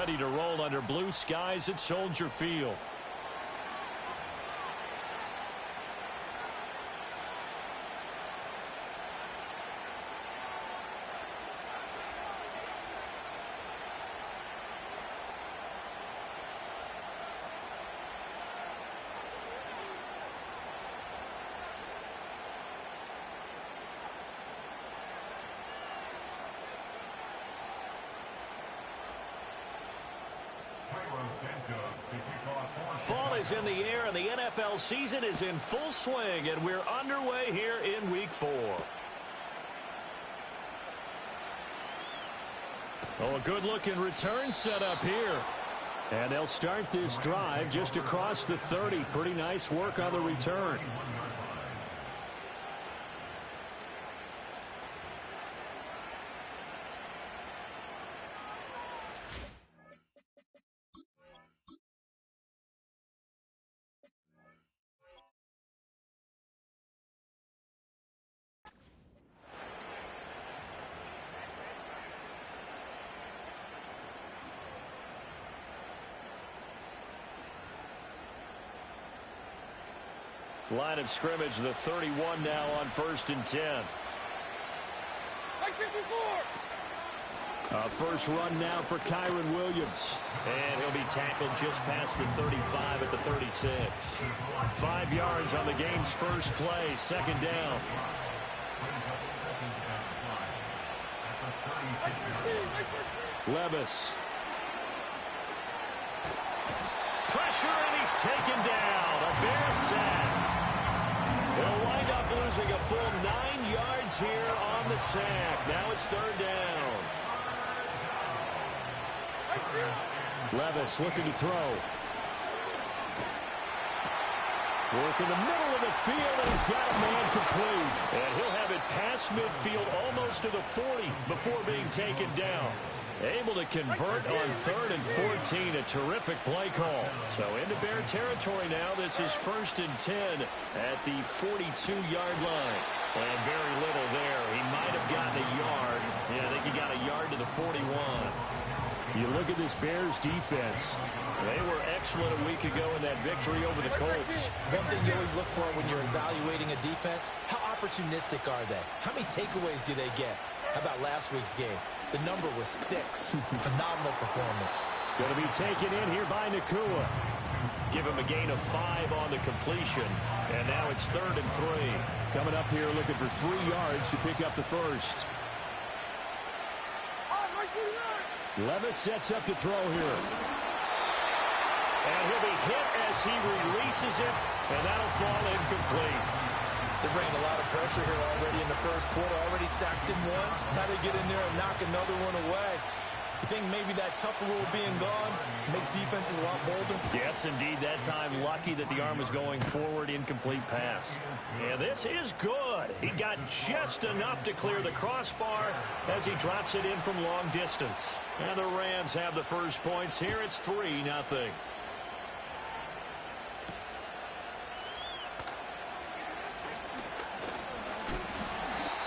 ready to roll under blue skies at Soldier Field. Fall is in the air, and the NFL season is in full swing, and we're underway here in Week 4. Oh, a good-looking return set up here. And they'll start this drive just across the 30. Pretty nice work on the return. Line of scrimmage, the 31 now on 1st and 10. First run now for Kyron Williams. And he'll be tackled just past the 35 at the 36. 5 yards on the game's first play, 2nd down. Levis. Pressure, and he's taken down. A Bear sack. They'll wind up losing a full 9 yards here on the sack. Now it's 3rd down. Levis looking to throw. Work in the middle of the field, and he's got a man complete. And he'll have it past midfield almost to the 40 before being taken down. Able to convert on 3rd and 14. A terrific play call. So into Bear territory now. This is 1st and 10 at the 42-yard line. And very little there. He might have gotten a yard. Yeah, I think he got a yard to the 41. You look at this Bears defense. They were excellent a week ago in that victory over the Colts. One thing you always look for when you're evaluating a defense, how opportunistic are they? How many takeaways do they get? How about last week's game? The number was 6. Phenomenal performance. Going to be taken in here by Nakua. Give him a gain of 5 on the completion. And now it's 3rd and 3. Coming up here looking for 3 yards to pick up the first. Levis sets up to throw here. And he'll be hit as he releases it. And that'll fall incomplete. They're bringing a lot of pressure here already in the first quarter. Already sacked him once. How they get in there and knock another one away. You think maybe that tougher rule being gone makes defenses a lot bolder? Yes, indeed. That time lucky that the arm was going forward. Incomplete pass. And this is good. He got just enough to clear the crossbar as he drops it in from long distance. And the Rams have the first points here. It's 3-0.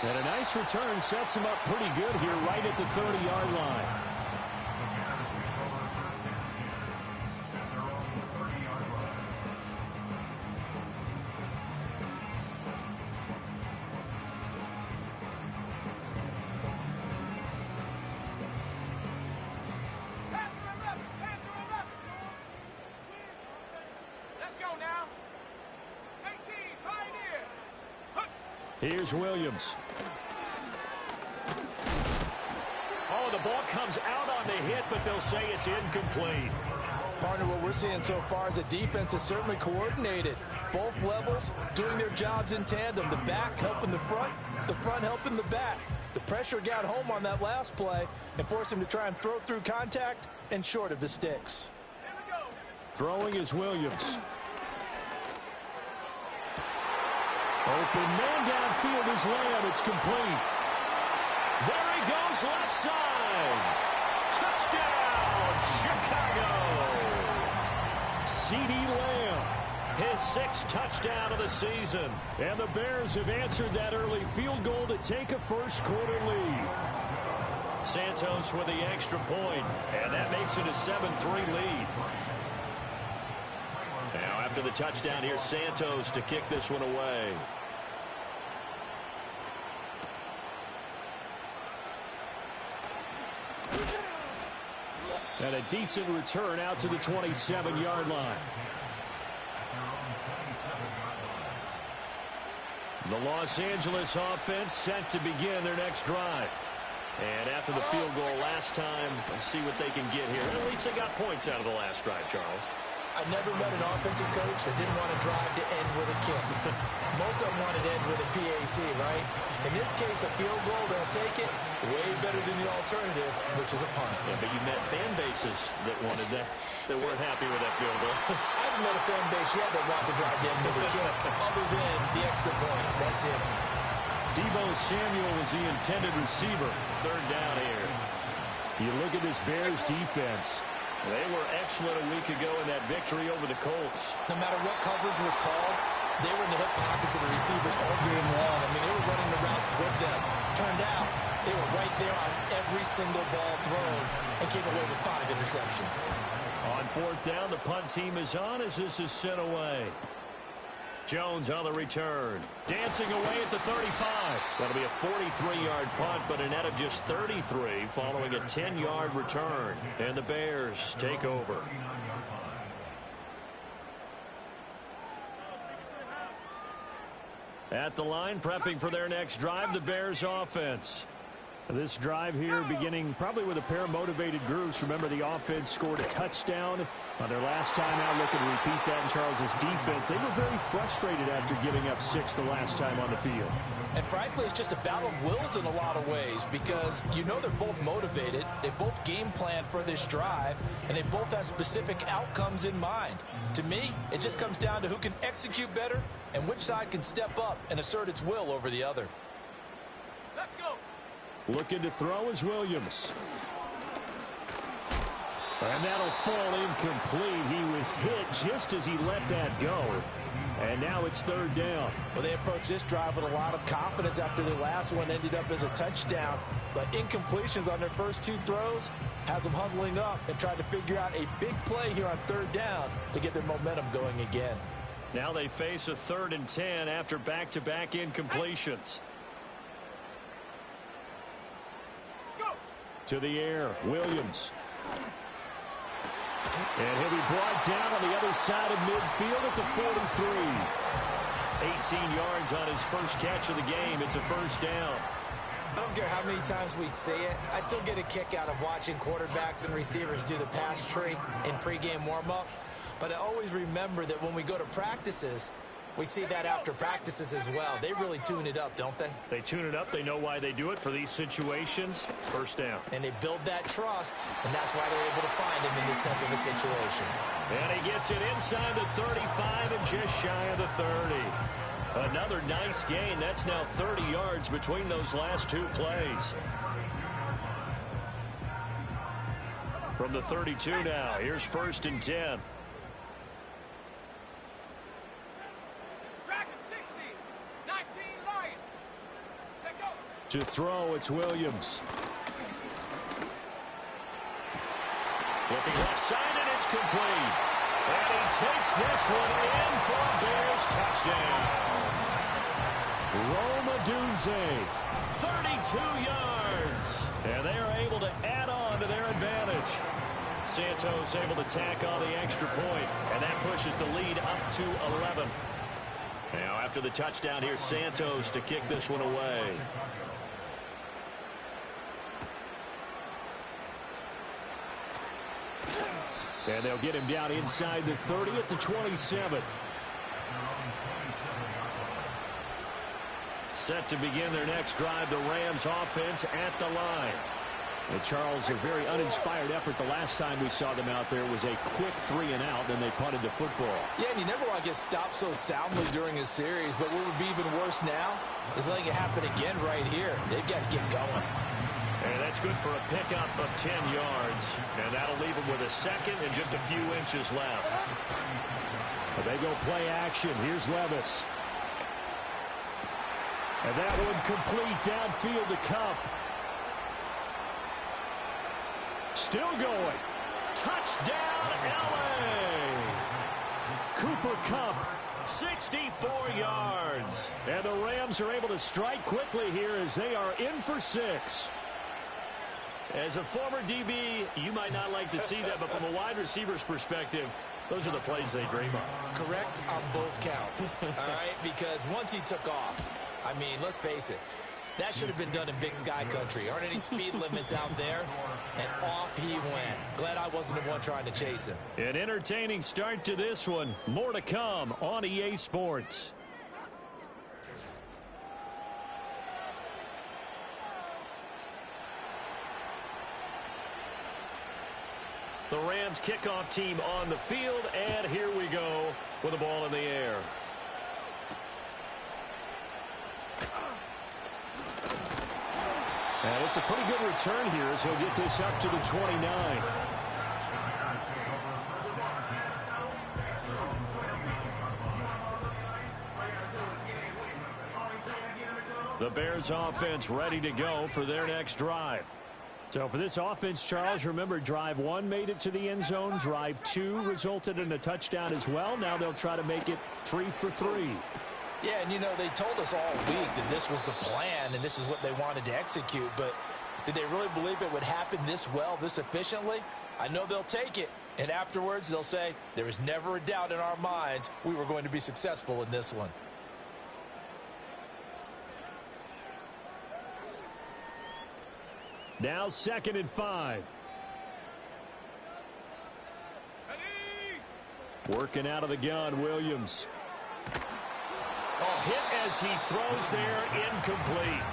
And a nice return sets him up pretty good here right at the 30-yard line. Here's Williams. Oh, the ball comes out on the hit, but they'll say it's incomplete. Partner, what we're seeing so far is the defense is certainly coordinated. Both levels doing their jobs in tandem. The back helping the front helping the back. The pressure got home on that last play and forced him to try and throw through contact and short of the sticks. Throwing is Williams. Open man downfield is Lamb. It's complete. There he goes left side. Touchdown, Chicago. CeeDee Lamb, his 6th touchdown of the season. And the Bears have answered that early field goal to take a first quarter lead. Santos with the extra point, and that makes it a 7-3 lead. Now after the touchdown, here's Santos to kick this one away. And a decent return out to the 27-yard line. The Los Angeles offense set to begin their next drive. And after the field goal last time, let's see what they can get here. At least they got points out of the last drive, Charles. I never met an offensive coach that didn't want to drive to end with a kick. Most of them wanted to end with a PAT, right? In this case, a field goal, they'll take it. Way better than the alternative, which is a punt. Yeah, but you met fan bases that wanted that, that weren't happy with that field goal. I haven't met a fan base yet that wants to drive to end with a kick, other than the extra point. That's it. Deebo Samuel was the intended receiver. Third down here. You look at this Bears defense. They were excellent a week ago in that victory over the Colts. No matter what coverage was called, they were in the hip pockets of the receivers all game long. I mean, they were running the routes with them. Turned out, they were right there on every single ball thrown and came away with 5 interceptions. On fourth down, the punt team is on as this is sent away. Jones on the return. Dancing away at the 35. That'll be a 43-yard punt, but a net of just 33 following a 10-yard return. And the Bears take over. At the line, prepping for their next drive, the Bears offense. This drive here beginning probably with a pair of motivated groups. Remember, the offense scored a touchdown on their last time out. Looking to repeat that in Charles's defense. They were very frustrated after giving up 6 the last time on the field. And frankly, it's just a battle of wills in a lot of ways because you know they're both motivated. They both game plan for this drive, and they both have specific outcomes in mind. To me, it just comes down to who can execute better and which side can step up and assert its will over the other. Let's go. Looking to throw is Williams. And that'll fall incomplete. He was hit just as he let that go. And now it's third down. Well, they approached this drive with a lot of confidence after their last one ended up as a touchdown. But incompletions on their first 2 throws has them huddling up and trying to figure out a big play here on third down to get their momentum going again. Now they face a 3rd and 10 after back-to-back incompletions. To the air, Williams. And he'll be brought down on the other side of midfield at the 43. 18 yards on his first catch of the game. It's a first down. I don't care how many times we see it. I still get a kick out of watching quarterbacks and receivers do the pass tree in pregame warm-up. But I always remember that when we go to practices, we see that after practices as well. They really tune it up, don't they? They tune it up. They know why they do it for these situations. First down. And they build that trust, and that's why they're able to find him in this type of a situation. And he gets it inside the 35 and just shy of the 30. Another nice gain. That's now 30 yards between those last 2 plays. From the 32 now, here's 1st and 10. To throw, it's Williams. Looking left side, and it's complete. And he takes this one in for a Bears touchdown. Roma Dunze, 32 yards. And they are able to add on to their advantage. Santos able to tack on the extra point, and that pushes the lead up to 11. Now after the touchdown, here's Santos to kick this one away. And they'll get him down inside the 30 at the 27. Set to begin their next drive, the Rams offense at the line. And Charles, a very uninspired effort the last time we saw them out there was a quick 3 and out, then they punted the football. Yeah, and you never want to get stopped so soundly during a series, but what would be even worse now is letting it happen again right here. They've got to get going. And that's good for a pickup of 10 yards. And that'll leave them with a 2nd and just a few inches left. But they go play action. Here's Levis. And that one complete downfield to Cup. still going. Touchdown, L.A. Cooper Kupp, 64 yards. And the Rams are able to strike quickly here as they are in for 6. As a former DB, you might not like to see that, but from a wide receiver's perspective, those are the plays they dream of. Correct on both counts, all right? Because once he took off, I mean, let's face it, that should have been done in Big Sky country. Aren't any speed limits out there? And off he went. Glad I wasn't the one trying to chase him. An entertaining start to this one. More to come on EA Sports. The Rams kickoff team on the field, and here we go with the ball in the air. And it's a pretty good return here as he'll get this up to the 29. The Bears offense ready to go for their next drive. So for this offense, Charles, remember drive 1 made it to the end zone. Drive 2 resulted in a touchdown as well. Now they'll try to make it 3 for 3. Yeah, and you know, they told us all week that this was the plan and this is what they wanted to execute, but did they really believe it would happen this well, this efficiently? I know they'll take it, and afterwards they'll say, there was never a doubt in our minds we were going to be successful in this one. Now 2nd and 5. Working out of the gun, Williams. Oh, hit as he throws there, incomplete.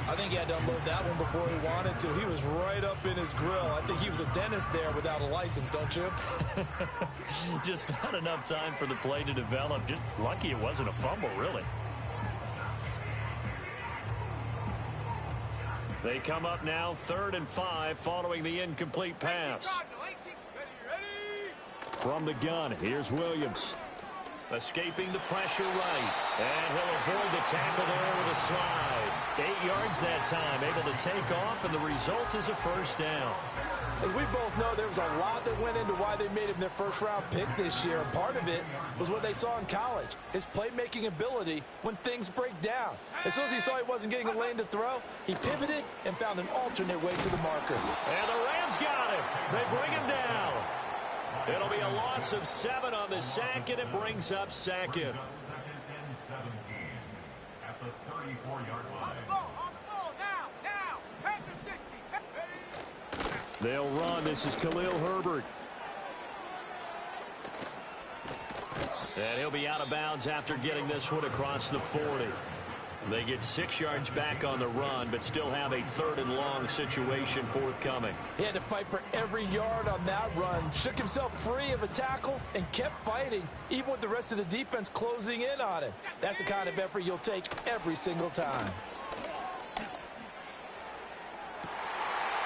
I think he had to unload that one before he wanted to. He was right up in his grill. I think he was a dentist there without a license, don't you? Just not enough time for the play to develop. Just lucky it wasn't a fumble, really. They come up now 3rd and 5 following the incomplete pass. From the gun, here's Williams. Escaping the pressure right. And he'll avoid the tackle there with a slide. 8 yards that time, able to take off, and the result is a first down. As we both know, there was a lot that went into why they made him their first-round pick this year. And part of it was what they saw in college, his playmaking ability when things break down. As soon as he saw he wasn't getting a lane to throw, he pivoted and found an alternate way to the marker. And the Rams got him. They bring him down. It'll be a loss of 7 on the sack, and it brings up 2nd. They'll run. This is Khalil Herbert. And he'll be out of bounds after getting this one across the 40. They get 6 yards back on the run, but still have a 3rd and long situation forthcoming. He had to fight for every yard on that run. Shook himself free of a tackle and kept fighting, even with the rest of the defense closing in on him. That's the kind of effort you'll take every single time.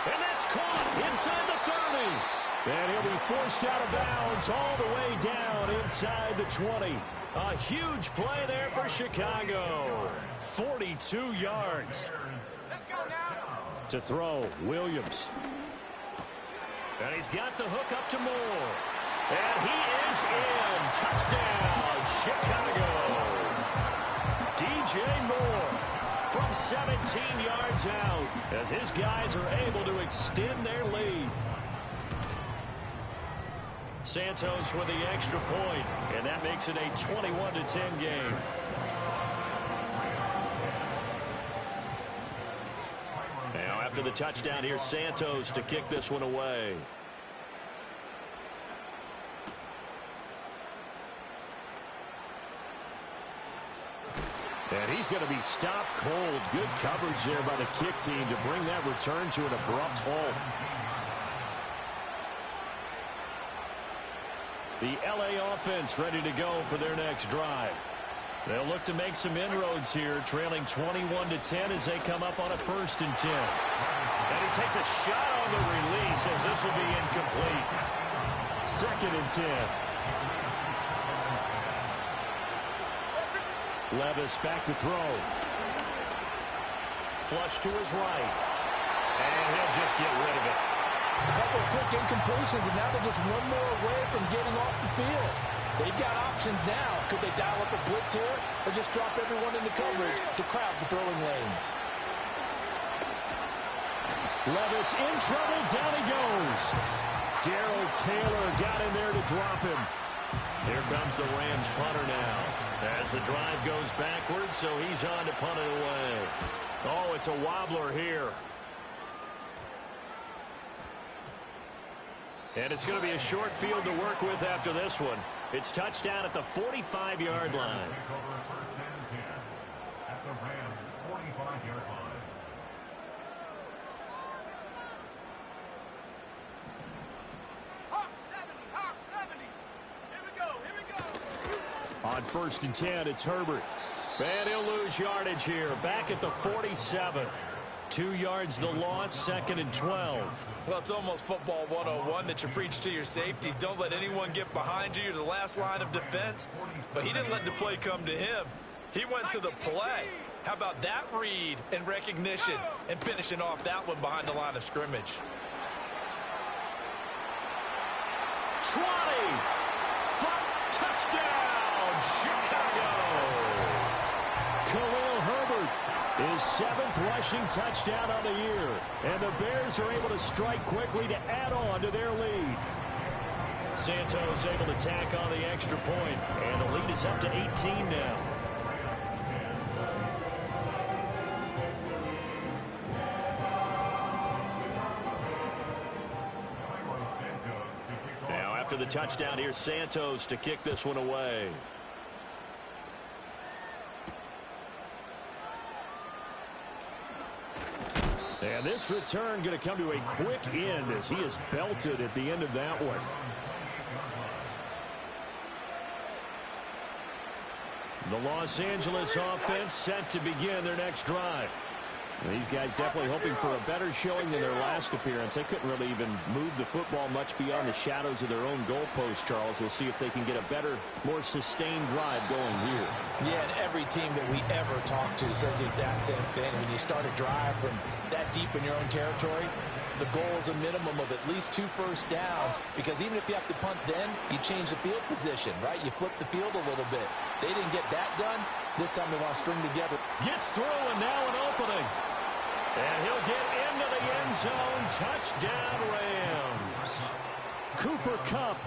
And that's caught inside the 30. And he'll be forced out of bounds all the way down inside the 20. A huge play there for Chicago. 42 yards. Let's go now. To throw, Williams. And he's got the hook up to Moore. And he is in. Touchdown, Chicago. DJ Moore from 17 yards out as his guys are able to extend their lead. Santos with the extra point, and that makes it a 21-10 game. Now after the touchdown, here's Santos to kick this one away. And he's going to be stopped cold. Good coverage there by the kick team to bring that return to an abrupt halt. The L.A. offense ready to go for their next drive. They'll look to make some inroads here, trailing 21-10 as they come up on a 1st and 10. And he takes a shot on the release as this will be incomplete. 2nd and 10. Levis back to throw. Flush to his right. And he'll just get rid of it. A couple of quick incompletions, and now they're just one more away from getting off the field. They've got options now. Could they dial up a blitz here or just drop everyone into coverage to crowd the throwing lanes? Levis in trouble. Down he goes. Darrell Taylor got in there to drop him. Here comes the Rams punter now. As the drive goes backwards, so he's on to punt it away. Oh, it's a wobbler here. And it's going to be a short field to work with after this one. It's touchdown at the 45-yard line. On 1st and 10, it's Herbert. And he'll lose yardage here. Back at the 47. 2 yards the loss, 2nd and 12. Well, it's almost football 101 that you preach to your safeties. Don't let anyone get behind you. You're the last line of defense. But he didn't let the play come to him. He went to the play. How about that read and recognition and finishing off that one behind the line of scrimmage? 20. Front touchdown. Chicago. Khalil Herbert, his 7th rushing touchdown of the year. And the Bears are able to strike quickly to add on to their lead. Santos able to tack on the extra point, and the lead is up to 18 now. Now after the touchdown, here's Santos to kick this one away. And this return going to come to a quick end as he is belted at the end of that one. The Los Angeles offense set to begin their next drive. These guys definitely hoping for a better showing than their last appearance. They couldn't really even move the football much beyond the shadows of their own goalpost, Charles. We'll see if they can get a better, more sustained drive going here. Yeah, and every team that we ever talk to says the exact same thing. When you start a drive from that deep in your own territory, the goal is a minimum of at least 2 first downs, because even if you have to punt then, you change the field position, right? You flip the field a little bit. They didn't get that done. This time they want to string together. Gets through, and now an opening. And he'll get into the end zone. Touchdown, Rams. Cooper Kupp,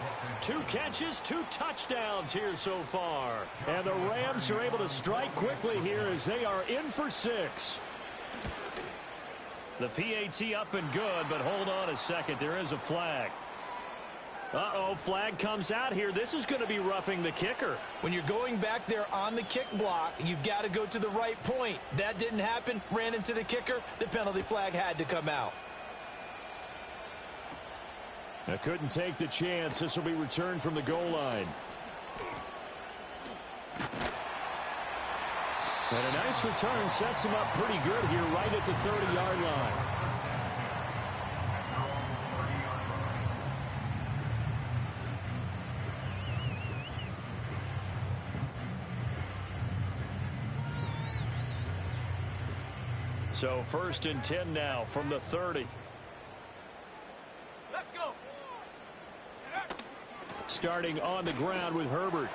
2 catches, 2 touchdowns here so far. And the Rams are able to strike quickly here as they are in for 6. The PAT up and good, but hold on a second. There is a flag. Uh-oh, flag comes out here. This is going to be roughing the kicker. When you're going back there on the kick block, you've got to go to the right point. That didn't happen. Ran into the kicker. The penalty flag had to come out. I couldn't take the chance. This will be returned from the goal line. And a nice return sets him up pretty good here right at the 30-yard line. So 1st and 10 now from the 30. Let's go. Starting on the ground with Herbert.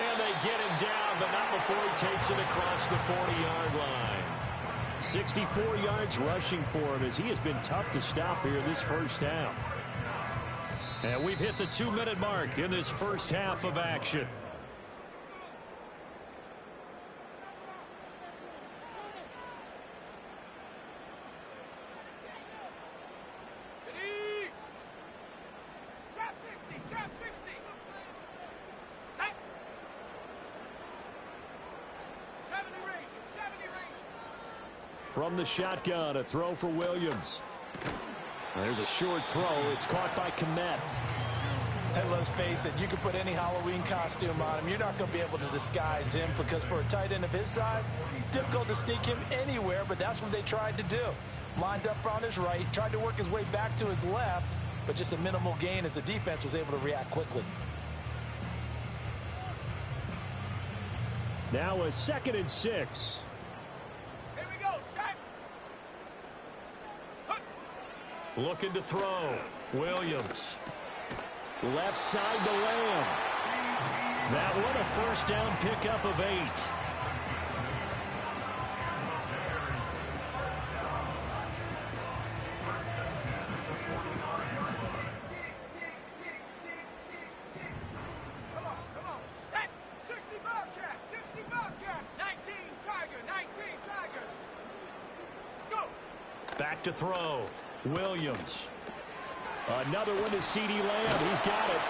And they get him down, but not before he takes it across the 40-yard line. 64 yards rushing for him as he has been tough to stop here this first half. And we've hit the 2-minute mark in this first half of action. From the shotgun, a throw for Williams. There's a short throw. It's caught by Kmet. And let's face it, you can put any Halloween costume on him. You're not going to be able to disguise him, because for a tight end of his size, difficult to sneak him anywhere, but that's what they tried to do. Lined up on his right, tried to work his way back to his left, but just a minimal gain as the defense was able to react quickly. Now a 2nd and 6. Here we go, set. Looking to throw. Williams. Left side to Lamb. That one a first down pickup of 8. Back to throw. Williams. Another one to C.D. Lamb. He's got it.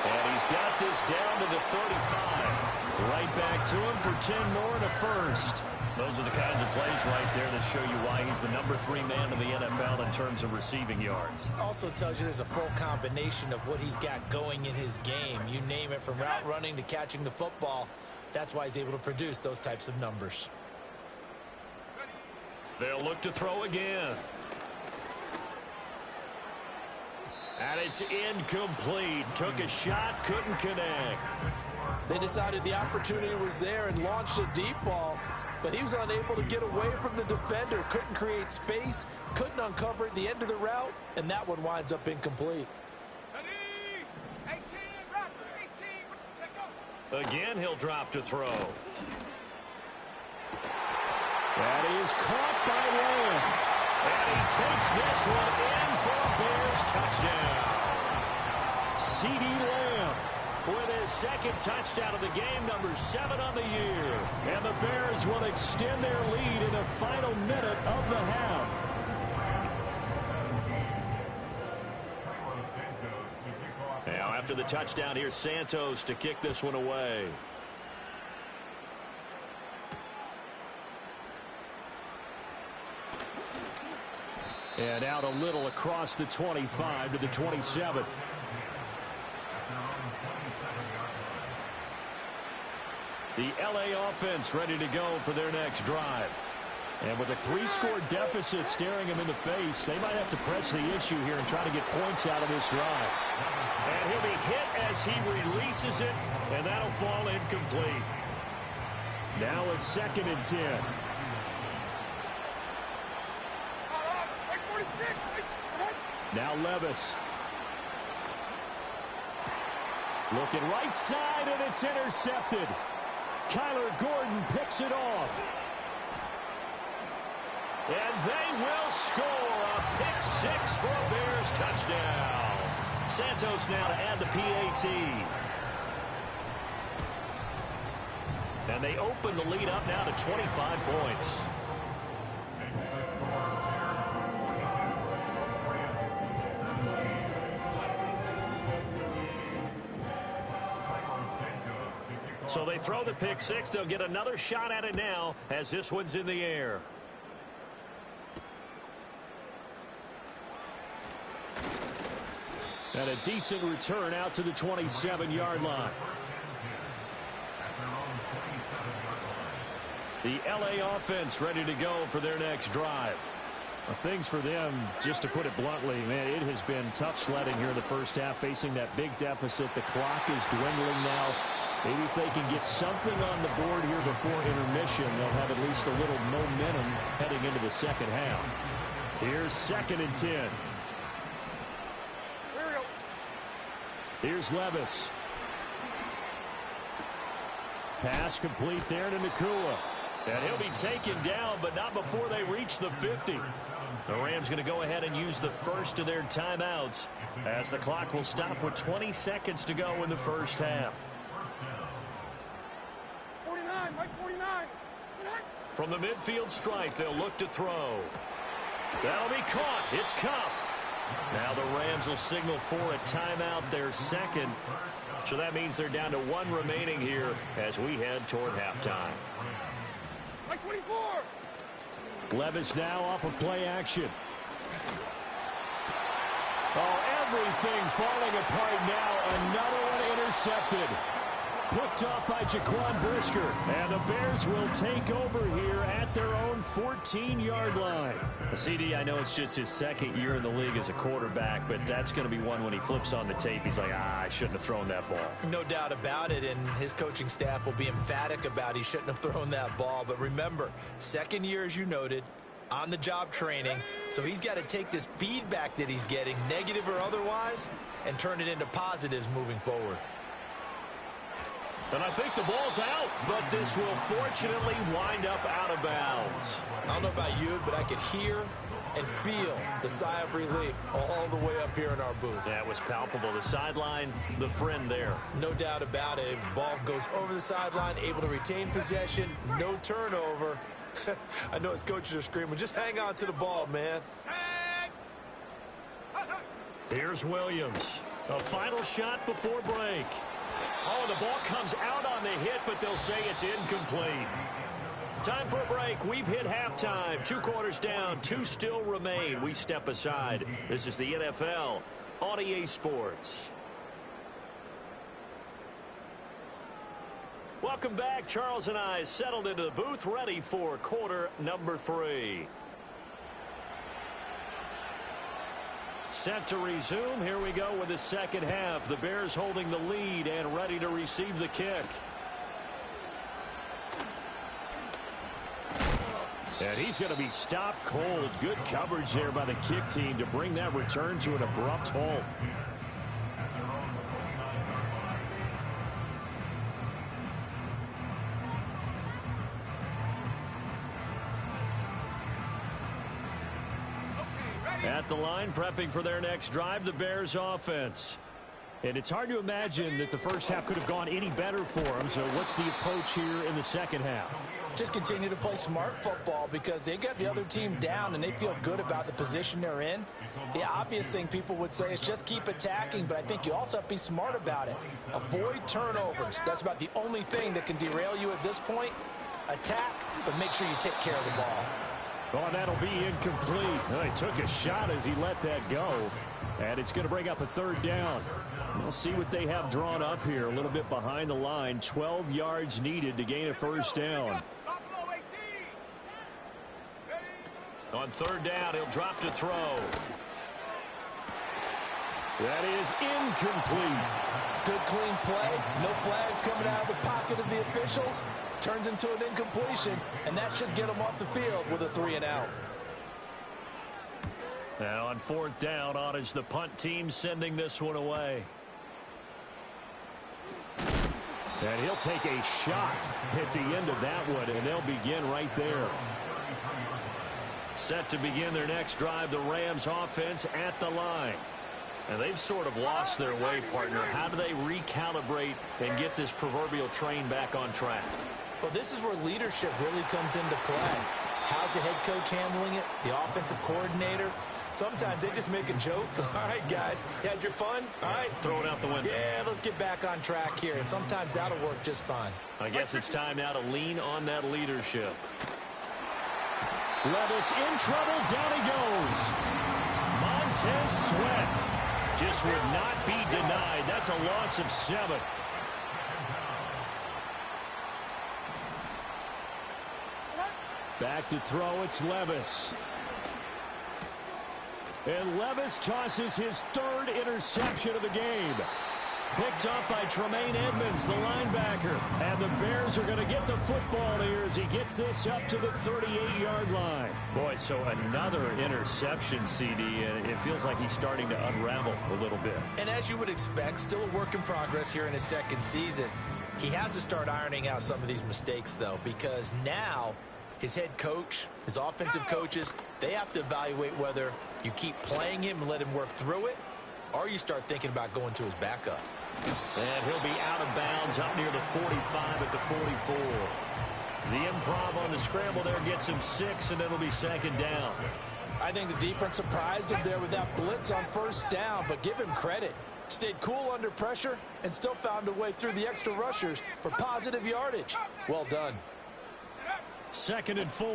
And he's got this down to the 35. Right back to him for 10 more and a first. Those are the kinds of plays right there that show you why he's the number 3 man in the NFL in terms of receiving yards. Also tells you there's a full combination of what he's got going in his game. You name it, from route running to catching the football. That's why he's able to produce those types of numbers. They'll look to throw again. And it's incomplete. Took a shot, couldn't connect. They decided the opportunity was there and launched a deep ball, but he was unable to get away from the defender. Couldn't create space, couldn't uncover at the end of the route, and that one winds up incomplete. 18, right, 18, Again, he'll drop to throw. That is caught by Lamb. And he takes this one in for a Bears touchdown. C.D. Lamb with his second touchdown of the game, number 7 on the year. And the Bears will extend their lead in the final minute of the half. Now after the touchdown, here's Santos to kick this one away. And out a little across the 25 to the 27. The LA offense ready to go for their next drive. And with a 3-score deficit staring them in the face, they might have to press the issue here and try to get points out of this drive. And he'll be hit as he releases it, and that'll fall incomplete. Now a 2nd and 10. Now Levis. Looking right side, and it's intercepted. Kyler Gordon picks it off. And they will score a pick 6 for a Bears touchdown. Santos now to add the PAT. And they open the lead up now to 25 points. So they throw the pick 6. They'll get another shot at it now as this one's in the air. And a decent return out to the 27-yard line. The LA offense ready to go for their next drive. Well, things for them, just to put it bluntly, man, it has been tough sledding here in the first half, facing that big deficit. The clock is dwindling now. Maybe if they can get something on the board here before intermission, they'll have at least a little momentum heading into the second half. Here's 2nd and 10. Here's Levis. Pass complete there to Nakua. And he'll be taken down, but not before they reach the 50. The Rams going to go ahead and use the first of their timeouts as the clock will stop with 20 seconds to go in the first half. 49, Mike 49. From the midfield stripe, they'll look to throw. That'll be caught. It's Cup. Now the Rams will signal for a timeout, their second. So that means they're down to 1 remaining here as we head toward halftime. Mike 24. Levis now off of play action. Oh, everything falling apart now. Another one intercepted. Picked off by Jaquan Brisker. And the Bears will take over here at their own 14-yard line. CD, I know it's just his second year in the league as a quarterback, but that's going to be one when he flips on the tape. He's like, I shouldn't have thrown that ball. No doubt about it, and his coaching staff will be emphatic about he shouldn't have thrown that ball. But remember, second year, as you noted, on-the-job training, so he's got to take this feedback that he's getting, negative or otherwise, and turn it into positives moving forward. And I think the ball's out, but this will fortunately wind up out of bounds. I don't know about you, but I could hear and feel the sigh of relief all the way up here in our booth. That was palpable. The sideline, the friend there. No doubt about it. If the ball goes over the sideline, able to retain possession, no turnover. I know his coaches are screaming, just hang on to the ball, man. Here's Williams. A final shot before break. Oh, the ball comes out on the hit, but they'll say it's incomplete. Time for a break. We've hit halftime. 2 quarters down. 2 still remain. We step aside. This is the NFL on EA Sports. Welcome back. Charles and I settled into the booth, ready for quarter number 3. Set to resume. Here we go with the second half. The Bears holding the lead and ready to receive the kick. And he's going to be stopped cold. Good coverage there by the kick team to bring that return to an abrupt halt. At the line, prepping for their next drive, the Bears offense. And it's hard to imagine that the first half could have gone any better for them. So what's the approach here in the second half? Just continue to play smart football because they got the other team down and they feel good about the position they're in. The obvious thing people would say is just keep attacking, but I think you also have to be smart about it. Avoid turnovers. That's about the only thing that can derail you at this point. Attack, but make sure you take care of the ball. Oh, and that'll be incomplete. Well, he took a shot as he let that go. And it's going to bring up a third down. We'll see what they have drawn up here. A little bit behind the line. 12 yards needed to gain a first down. On third down, he'll drop to throw. That is incomplete. Good clean play. No flags coming out of the pocket of the officials. Turns into an incompletion, and that should get them off the field with a 3-and-out. Now on fourth down, on is the punt team sending this one away. And he'll take a shot at the end of that one, and they'll begin right there. Set to begin their next drive, the Rams offense at the line. And they've sort of lost their way, partner. How do they recalibrate and get this proverbial train back on track? Well, this is where leadership really comes into play. How's the head coach handling it? The offensive coordinator? Sometimes they just make a joke. All right, guys, you had your fun? All right. Throw it out the window. Yeah, let's get back on track here. And sometimes that'll work just fine. I guess it's time now to lean on that leadership. Levis in trouble. Down he goes. Montez Sweat just would not be denied. That's a loss of 7. Back to throw, it's Levis. And Levis tosses his 3rd interception of the game. Picked up by Tremaine Edmonds, the linebacker. And the Bears are going to get the football here as he gets this up to the 38-yard line. Boy, so another interception, CD, and it feels like he's starting to unravel a little bit. And as you would expect, still a work in progress here in his second season. He has to start ironing out some of these mistakes, though, because now his head coach, his offensive coaches, they have to evaluate whether you keep playing him and let him work through it, or you start thinking about going to his backup. And he'll be out of bounds up near the 45 at the 44. The improv on the scramble there gets him 6, and it'll be second down. I think the defense surprised him there with that blitz on first down, but give him credit. Stayed cool under pressure and still found a way through the extra rushers for positive yardage. Well done. 2nd and 4.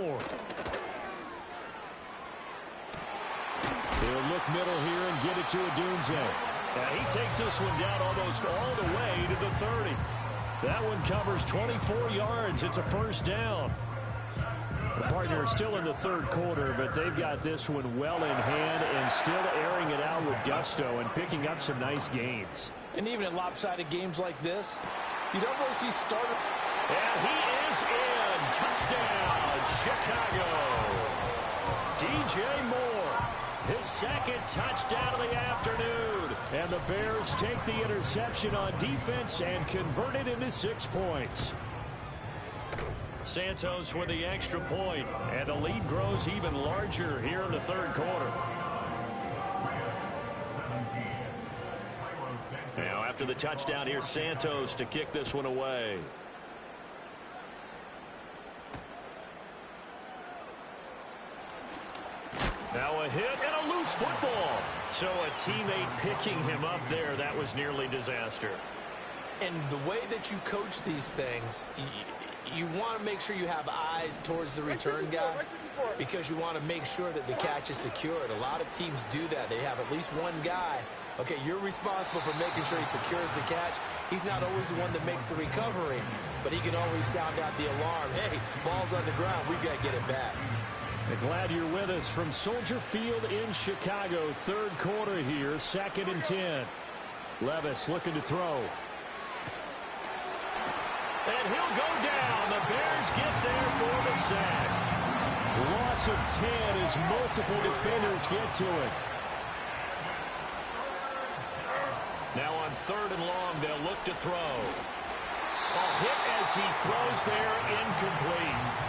He'll look middle here and get it to Odunze. He takes this one down almost all the way to the 30. That one covers 24 yards. It's a first down. The partner is still in the 3rd quarter, but they've got this one well in hand and still airing it out with gusto and picking up some nice gains. And even in lopsided games like this, you don't really see starter. And he is in. Touchdown, Chicago. DJ Moore, his second touchdown of the afternoon. And the Bears take the interception on defense and convert it into 6 points. Santos with the extra point, and the lead grows even larger here in the third quarter. Now after the touchdown, here's Santos to kick this one away. Now a hit and a loose football. So a teammate picking him up there, that was nearly disaster. And the way that you coach these things, you want to make sure you have eyes towards the return guy because you want to make sure that the catch is secured. A lot of teams do that. They have at least one guy. Okay, you're responsible for making sure he secures the catch. He's not always the one that makes the recovery, but he can always sound out the alarm. Hey, ball's on the ground. We've got to get it back. Glad you're with us from Soldier Field in Chicago. Third quarter here, 2nd and 10. Levis looking to throw. And he'll go down. The Bears get there for the sack. Loss of 10 as multiple defenders get to it. Now on 3rd and long, they'll look to throw. A hit as he throws there, incomplete.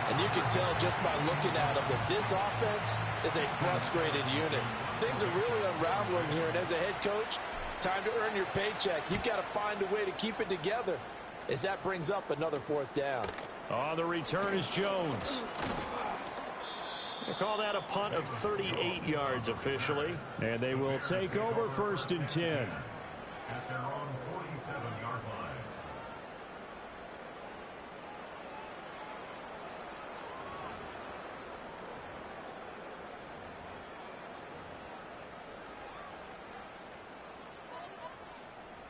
And you can tell just by looking at him that this offense is a frustrated unit. Things are really unraveling here, and as a head coach, time to earn your paycheck. You've got to find a way to keep it together as that brings up another 4th down. On the return is Jones. They call that a punt of 38 yards officially, and they will take over 1st and 10. At their own 47-yard line.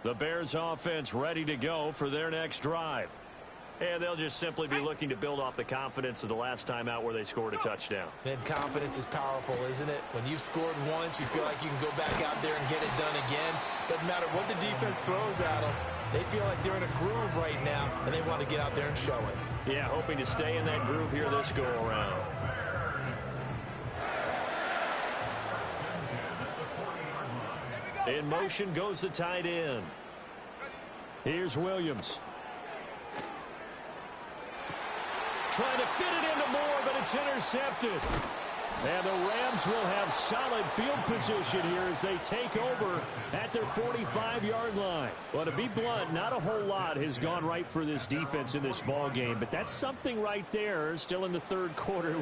The Bears offense ready to go for their next drive. And they'll just simply be looking to build off the confidence of the last time out where they scored a touchdown. Man, confidence is powerful, isn't it? When you've scored once, you feel like you can go back out there and get it done again. Doesn't matter what the defense throws at them. They feel like they're in a groove right now, and they want to get out there and show it. Yeah, hoping to stay in that groove here this go-around. In motion goes the tight end. Here's Williams. Trying to fit it into Moore, but it's intercepted. And the Rams will have solid field position here as they take over at their 45-yard line. Well, to be blunt, not a whole lot has gone right for this defense in this ball game, but that's something right there. Still in the third quarter.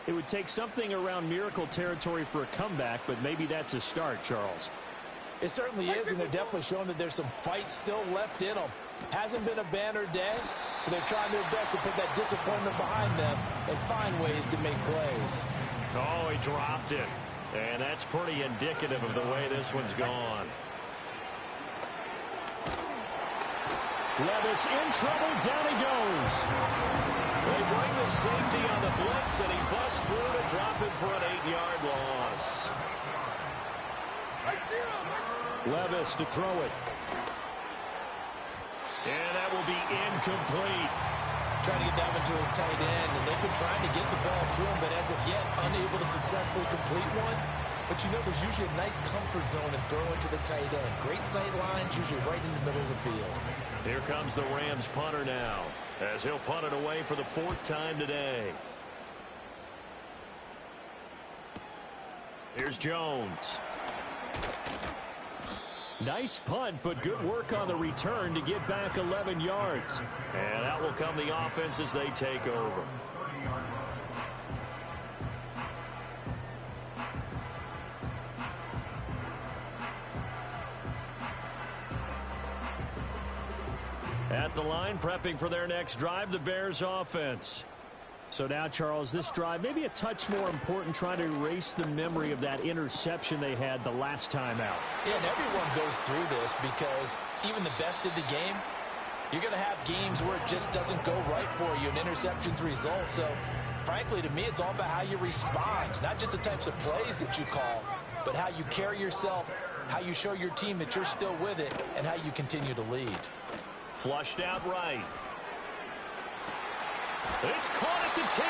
It would take something around miracle territory for a comeback, but maybe that's a start, Charles. It certainly is, and they're definitely showing that there's some fight still left in them. Hasn't been a banner day, but they're trying their best to put that disappointment behind them and find ways to make plays. Oh, he dropped it. And that's pretty indicative of the way this one's gone. Levis in trouble. Down he goes. They bring the safety on the blitz, and he busts through to drop it for an 8-yard loss. Levis to throw it. And that will be incomplete. Trying to get that one to his tight end, and they've been trying to get the ball to him, but as of yet, unable to successfully complete one. But you know, there's usually a nice comfort zone in throwing to the tight end. Great sight lines, usually right in the middle of the field. Here comes the Rams punter now, as he'll punt it away for the 4th time today. Here's Jones. Nice punt, but good work on the return to get back 11 yards. And that will come the offense as they take over. At the line, prepping for their next drive, the Bears offense. So now, Charles, this drive maybe a touch more important, trying to erase the memory of that interception they had the last time out. Yeah, and everyone goes through this because even the best in the game, you're going to have games where it just doesn't go right for you and interceptions result. So, frankly, to me, it's all about how you respond, not just the types of plays that you call, but how you carry yourself, how you show your team that you're still with it, and how you continue to lead. Flushed out right. It's caught at the 10.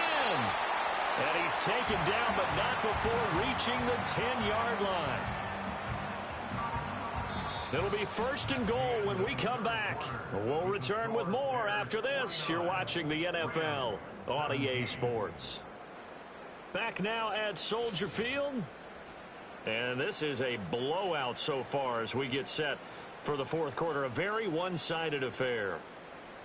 And he's taken down, but not before reaching the 10-yard line. It'll be 1st and goal when we come back. We'll return with more after this. You're watching the NFL on EA Sports. Back now at Soldier Field. And this is a blowout so far as we get set for the fourth quarter. A very one-sided affair.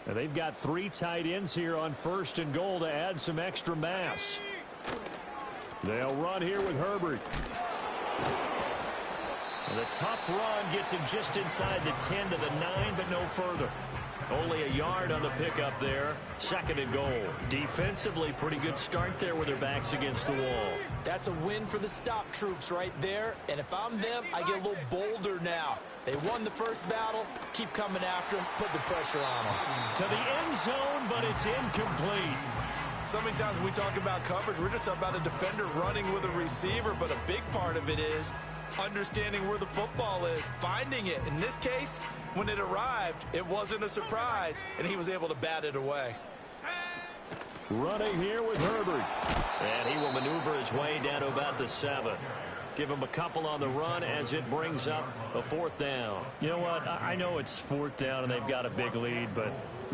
And they've got 3 tight ends here on 1st and goal to add some extra mass. They'll run here with Herbert. And the tough run gets him just inside the 10 to the 9, but no further. Only a yard on the pickup there. 2nd and goal. Defensively, pretty good start there with their backs against the wall. That's a win for the stop troops right there. And if I'm them, I get a little bolder now. They won the first battle. Keep coming after them. Put the pressure on them. To the end zone, but it's incomplete. So many times when we talk about coverage, we're just about a defender running with a receiver. But a big part of it is understanding where the football is, finding it. In this case, when it arrived, it wasn't a surprise, and he was able to bat it away. Running here with Herbert. And he will maneuver his way down to about the 7. Give him a couple on the run as it brings up a 4th down. You know what? I know it's 4th down and they've got a big lead, but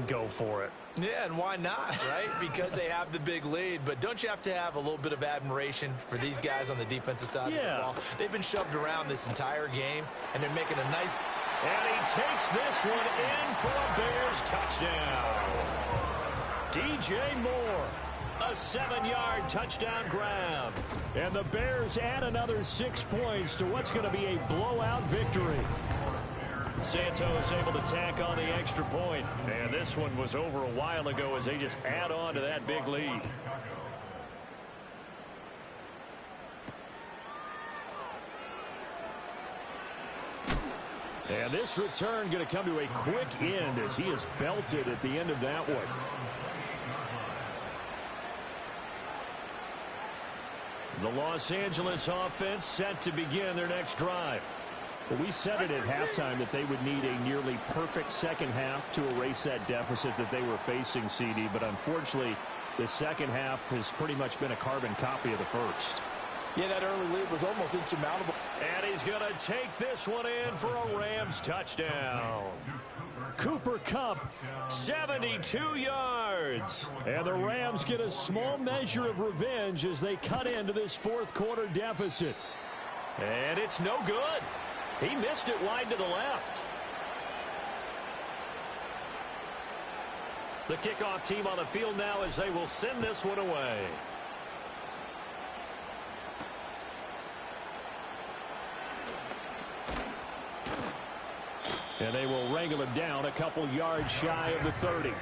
go for it. Yeah, and why not, right? Because they have the big lead. But don't you have to have a little bit of admiration for these guys on the defensive side of the ball? They've been shoved around this entire game, and they're making a nice... And he takes this one in for a Bears touchdown. DJ Moore, a 7-yard touchdown grab. And the Bears add another 6 points to what's going to be a blowout victory. Santos able to tack on the extra point. And this one was over a while ago as they just add on to that big lead. And this return going to come to a quick end as he is belted at the end of that one. The Los Angeles offense set to begin their next drive. Well, we said it at halftime that they would need a nearly perfect second half to erase that deficit that they were facing, CD. But unfortunately, the second half has pretty much been a carbon copy of the first. Yeah, that early lead was almost insurmountable. And he's going to take this one in for a Rams touchdown. Cooper Kupp, 72 yards. And the Rams get a small measure of revenge as they cut into this fourth quarter deficit. And it's no good. He missed it wide to the left. The kickoff team on the field now as they will send this one away. And they will wrangle him down a couple yards shy of the 30.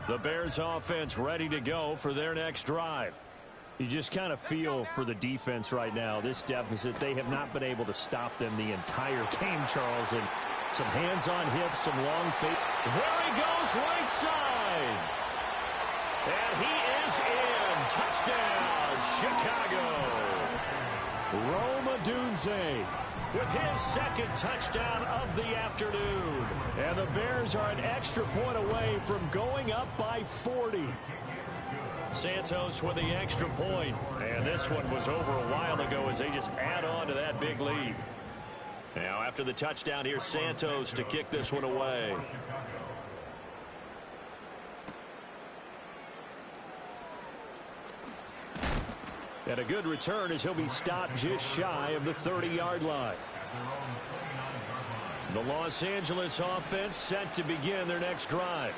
The Bears offense ready to go for their next drive. You just kind of feel for the defense right now. This deficit, they have not been able to stop them the entire game, Charles. And some hands on hips, some long feet. There he goes, right side. And he is in. Touchdown, Chicago. Rome Odunze with his second touchdown of the afternoon. And the Bears are an extra point away from going up by 40. Santos with the extra point. And this one was over a while ago as they just add on to that big lead. Now after the touchdown, here's Santos to kick this one away. And a good return as he'll be stopped just shy of the 30-yard line. The Los Angeles offense set to begin their next drive.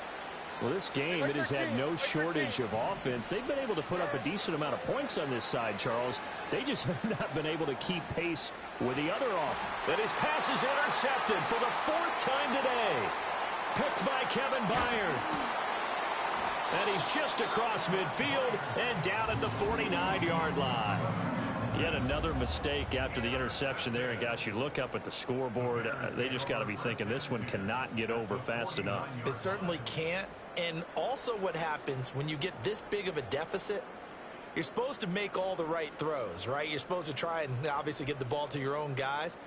Well, this game, it has had no shortage of offense. They've been able to put up a decent amount of points on this side, Charles. They just have not been able to keep pace with the other offense. And his pass is intercepted for the fourth time today. Picked by Kevin Byard. And he's just across midfield and down at the 49-yard line. Yet another mistake after the interception there. And, gosh, you look up at the scoreboard. They just got to be thinking this one cannot get over fast enough. It certainly can't. And also what happens when you get this big of a deficit, you're supposed to make all the right throws, right? You're supposed to try and obviously get the ball to your own guys.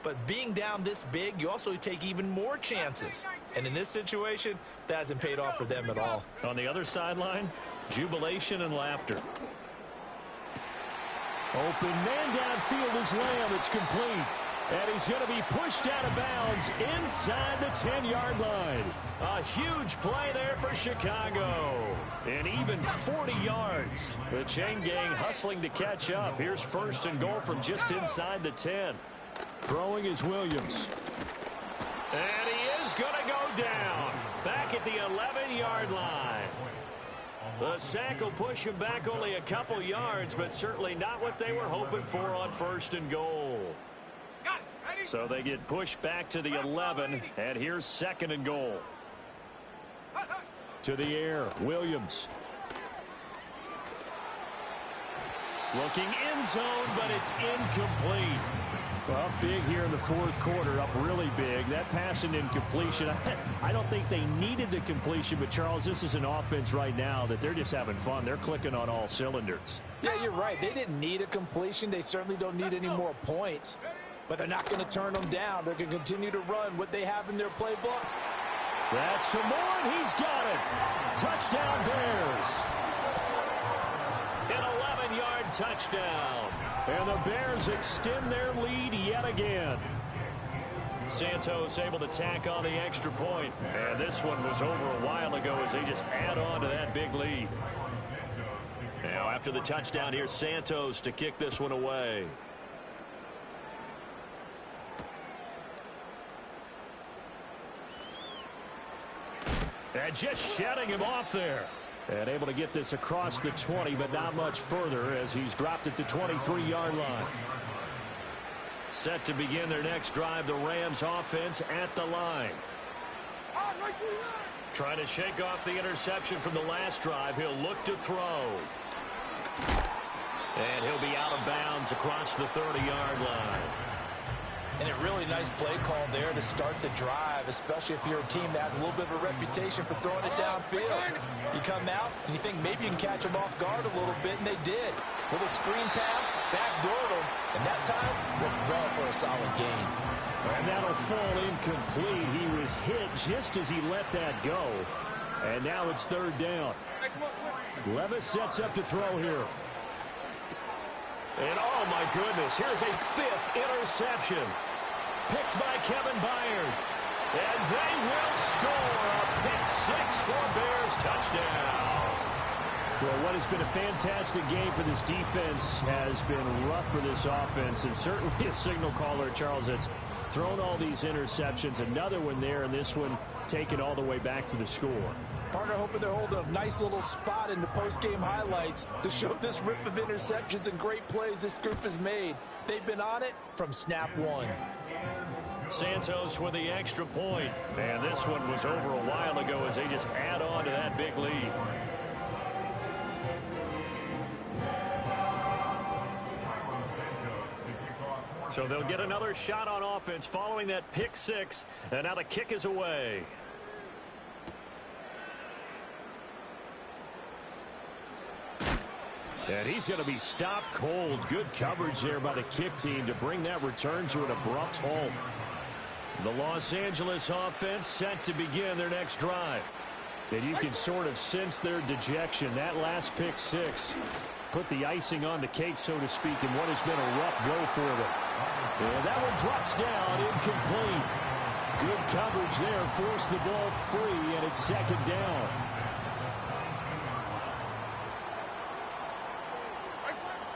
But being down this big, you also take even more chances. And in this situation, that hasn't paid off for them at all. On the other sideline, jubilation and laughter. Open man downfield is Lamb. It's complete. And he's going to be pushed out of bounds inside the 10-yard line. A huge play there for Chicago. And even 40 yards. The chain gang hustling to catch up. Here's 1st and goal from just inside the 10. Throwing is Williams. And he is going to go down. Back at the 11-yard line. The sack will push him back only a couple yards, but certainly not what they were hoping for on 1st and goal. So they get pushed back to the 11, and here's 2nd and goal. To the air, Williams. Looking end zone, but it's incomplete. Well, big here in the 4th quarter, up really big. That pass and incompletion, I don't think they needed the completion, but, Charles, this is an offense right now that they're just having fun. They're clicking on all cylinders. Yeah, you're right. They didn't need a completion. They certainly don't need any more points. But they're not going to turn them down. They're going to continue to run what they have in their playbook. That's to Moore, and he's got it. Touchdown, Bears. An 11-yard touchdown. And the Bears extend their lead yet again. Santos able to tack on the extra point. And this one was over a while ago as they just add on to that big lead. Now after the touchdown, here's Santos to kick this one away. And just shutting him off there. And able to get this across the 20, but not much further as he's dropped it to 23-yard line. Set to begin their next drive, the Rams offense at the line. Trying to shake off the interception from the last drive. He'll look to throw. And he'll be out of bounds across the 30-yard line. And a really nice play call there to start the drive, especially if you're a team that has a little bit of a reputation for throwing it downfield. You come out and you think maybe you can catch them off guard a little bit, and they did. Little screen pass, backdoored them, and that time worked well for a solid gain. And that'll fall incomplete. He was hit just as he let that go. And now it's 3rd down. Levis sets up to throw here. And oh my goodness, here's a 5th interception. Picked by Kevin Byard. And they will score a pick 6 for Bears touchdown. Well, what has been a fantastic game for this defense has been rough for this offense. And certainly a signal caller, Charles, that's thrown all these interceptions. Another one there, and this one taken all the way back for the score. Partner hoping they're holding a nice little spot in the post-game highlights to show this rip of interceptions and great plays this group has made. They've been on it from snap one. Santos with the extra point. And this one was over a while ago as they just add on to that big lead. So they'll get another shot on offense following that pick 6. And now the kick is away. And he's going to be stopped cold. Good coverage there by the kick team to bring that return to an abrupt halt. The Los Angeles offense set to begin their next drive. And you can sort of sense their dejection. That last pick 6 put the icing on the cake, so to speak, in what has been a rough go for them. And that one drops down, incomplete. Good coverage there, forced the ball free, and it's 2nd down.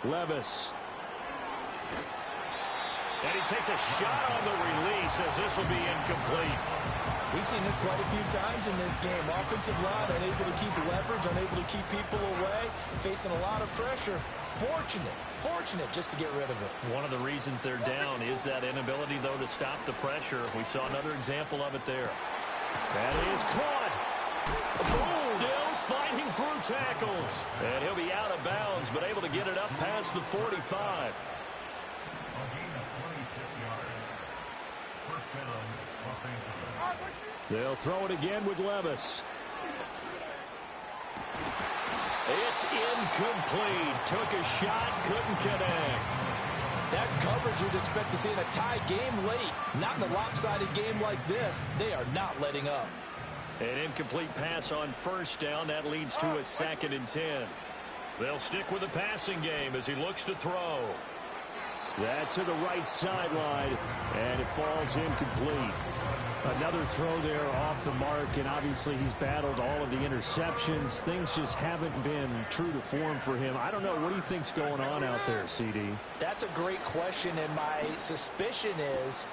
Levis. And he takes a shot on the release as this will be incomplete. We've seen this quite a few times in this game. Offensive line unable to keep leverage, unable to keep people away, facing a lot of pressure. Fortunate just to get rid of it. One of the reasons they're down is that inability, though, to stop the pressure. We saw another example of it there. That is caught. Boom. Still fighting for tackles. And he'll be out of bounds, but able to get it up past the 45. A gain of 26 yards. First down, Los Angeles. They'll throw it again with Levis. It's incomplete. Took a shot, couldn't connect. That's coverage you'd expect to see in a tie game late. Not in a lopsided game like this. They are not letting up. An incomplete pass on first down. That leads to a 2nd and 10. They'll stick with the passing game as he looks to throw. That's to the right sideline, and it falls incomplete. Another throw there off the mark, and obviously he's battled all of the interceptions. Things just haven't been true to form for him. I don't know. What do you think's going on out there, CD? That's a great question, and my suspicion is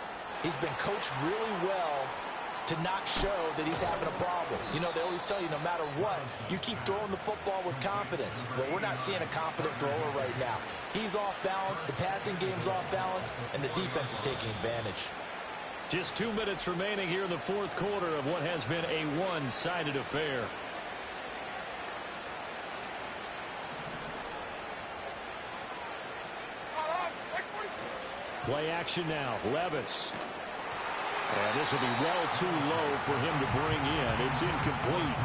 he's been coached really well to not show that he's having a problem. You know, they always tell you no matter what, you keep throwing the football with confidence. Well, we're not seeing a confident thrower right now. He's off balance, the passing game's off balance, and the defense is taking advantage. Just 2 minutes remaining here in the fourth quarter of what has been a one-sided affair. Play action now. Levis. And this will be well too low for him to bring in. It's incomplete.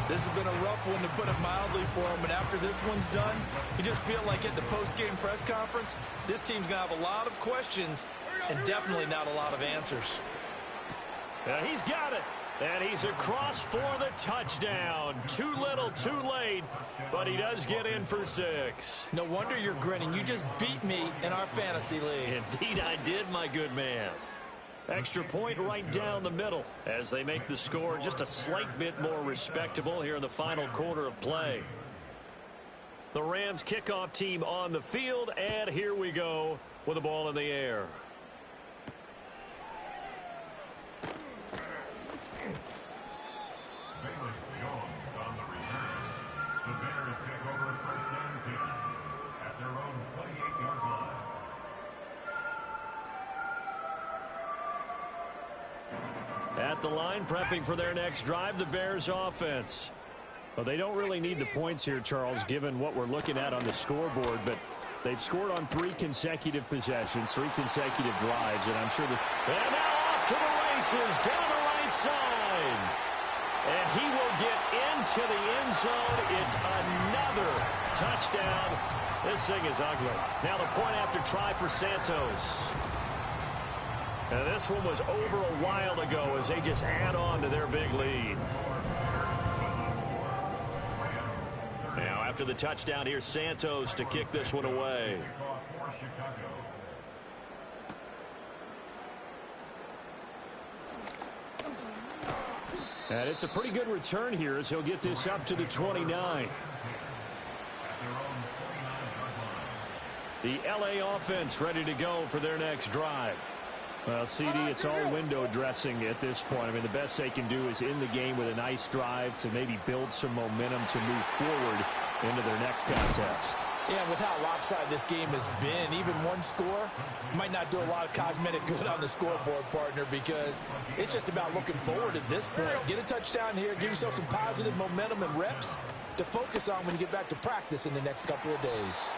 This has been a rough one, to put it mildly, for him. But after this one's done, you just feel like at the post-game press conference, this team's going to have a lot of questions and definitely not a lot of answers. He's got it. And he's across for the touchdown. Too little, too late. But he does get in for 6. No wonder you're grinning. You just beat me in our fantasy league. Indeed I did, my good man. Extra point right down the middle as they make the score just a slight bit more respectable here in the final quarter of play. The Rams kickoff team on the field, and here we go with the ball in the air. Jones on the return. The Bears take over first and 10 at their own 28-yard line. At the line, prepping for their next drive, the Bears offense. Well, they don't really need the points here, Charles, given what we're looking at on the scoreboard, but they've scored on 3 consecutive possessions, 3 consecutive drives, and I'm sure that... And now off to the races, down the right side. And he will get into the end zone. It's another touchdown. This thing is ugly. Now the point after try for Santos. And this one was over a while ago as they just add on to their big lead. Now after the touchdown, here's Santos to kick this one away. And it's a pretty good return here as he'll get this up to the 29. The LA offense ready to go for their next drive. Well, CD, it's all window dressing at this point. I mean, the best they can do is in the game with a nice drive to maybe build some momentum to move forward into their next contest. Yeah, with how lopsided this game has been, even one score might not do a lot of cosmetic good on the scoreboard, partner, because it's just about looking forward at this point. Get a touchdown here, give yourself some positive momentum and reps to focus on when you get back to practice in the next couple of days.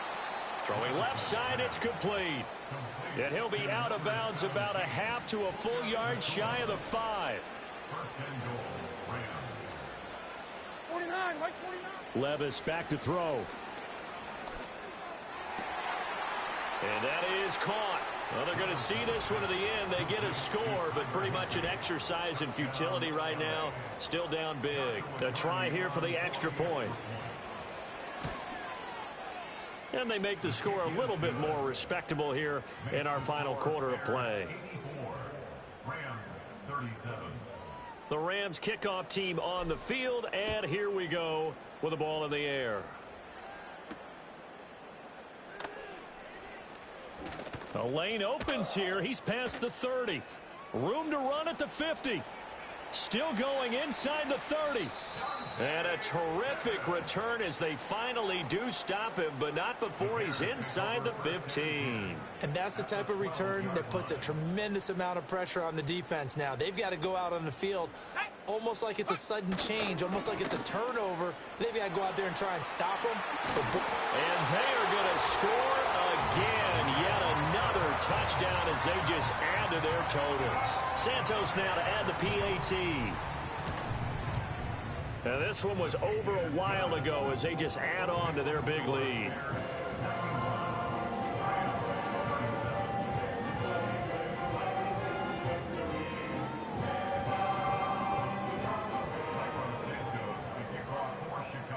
Throwing left side, it's complete. And he'll be out of bounds about a half to a full yard shy of the 5. 49, Mike 49. Levis back to throw. And that is caught. Well, they're going to see this one to the end. They get a score, but pretty much an exercise in futility right now. Still down big. A try here for the extra point. And they make the score a little bit more respectable here in our final quarter of play. The Rams kickoff team on the field, and here we go with the ball in the air. The lane opens here. He's past the 30. Room to run at the 50. Still going inside the 30. And a terrific return as they finally do stop him, but not before he's inside the 15. And that's the type of return that puts a tremendous amount of pressure on the defense now. They've got to go out on the field almost like it's a sudden change, almost like it's a turnover. They've got to go out there and try and stop them. And they are going to score again. Yet another touchdown as they just add to their totals. Santos now to add the PAT. Now this one was over a while ago as they just add on to their big lead.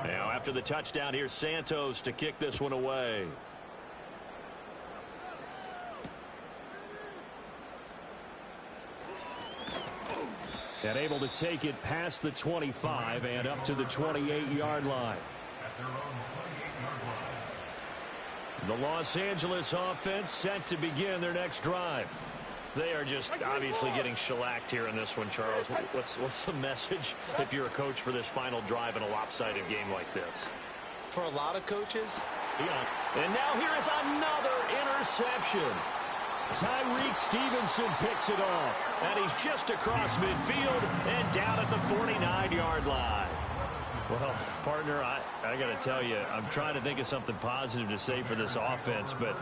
Now after the touchdown, here's Santos to kick this one away. And able to take it past the 25 and up to the 28-yard line. The Los Angeles offense set to begin their next drive. They are just obviously getting shellacked here in this one, Charles. What's the message if you're a coach for this final drive in a lopsided game like this? For a lot of coaches. Yeah. And now here is another interception. Tyreek Stevenson picks it off, and he's just across midfield and down at the 49-yard line. Well, partner, I got to tell you, I'm trying to think of something positive to say for this offense, but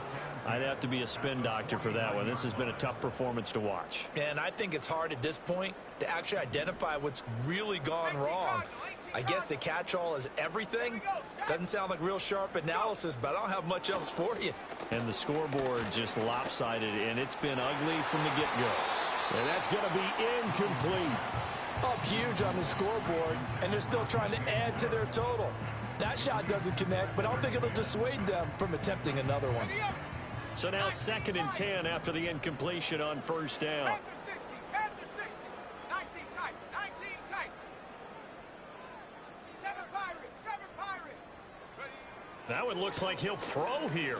I'd have to be a spin doctor for that one. This has been a tough performance to watch. And I think it's hard at this point to actually identify what's really gone wrong. I guess the catch-all is everything. Doesn't sound like real sharp analysis, but I don't have much else for you. And the scoreboard just lopsided, and it's been ugly from the get-go. And that's going to be incomplete. Up huge on the scoreboard, and they're still trying to add to their total. That shot doesn't connect, but I don't think it'll dissuade them from attempting another one. So now 2nd and 10 after the incompletion on first down. That one looks like he'll throw here.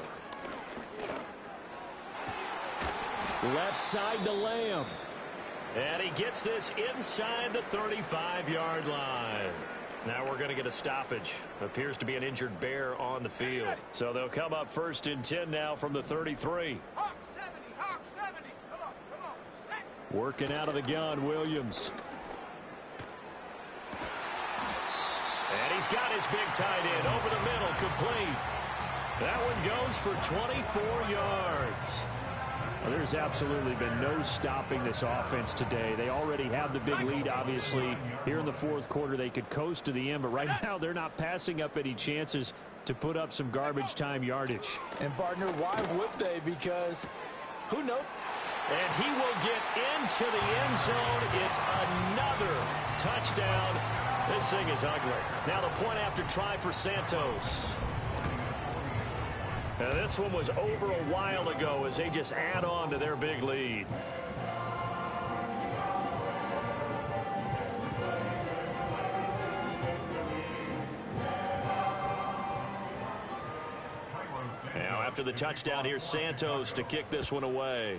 Left side to Lamb. And he gets this inside the 35-yard line. Now we're going to get a stoppage. Appears to be an injured bear on the field. So they'll come up 1st and 10 now from the 33. Hawk 70, Hawk 70. Come on, set. Working out of the gun, Williams. And he's got his big tight end over the middle, complete. That one goes for 24 yards. Well, there's absolutely been no stopping this offense today. They already have the big lead, obviously. Here in the 4th quarter, they could coast to the end, but right now they're not passing up any chances to put up some garbage time yardage. And, partner, why would they? Because who knows? And he will get into the end zone. It's another touchdown. This thing is ugly. Now the point after try for Santos. Now this one was over a while ago as they just add on to their big lead. Now after the touchdown, here's Santos to kick this one away.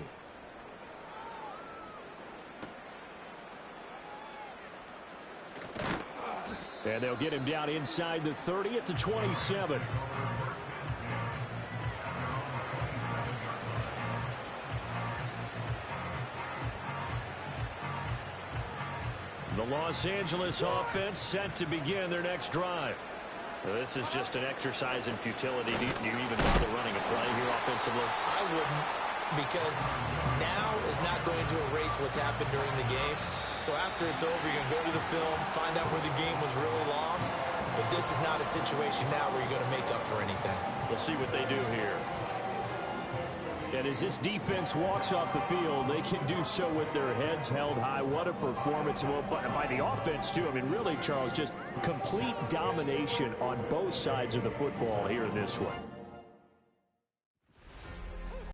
And they'll get him down inside the 30 at the 27. The Los Angeles offense set to begin their next drive. Well, this is just an exercise in futility. Do you even bother running a play here offensively? I wouldn't, because now is not going to erase what's happened during the game. So after it's over, you can go to the film, find out where the game was really lost. But this is not a situation now where you're going to make up for anything. We'll see what they do here. And as this defense walks off the field, they can do so with their heads held high. What a performance by the offense, too. I mean, really, Charles, just complete domination on both sides of the football here in this one.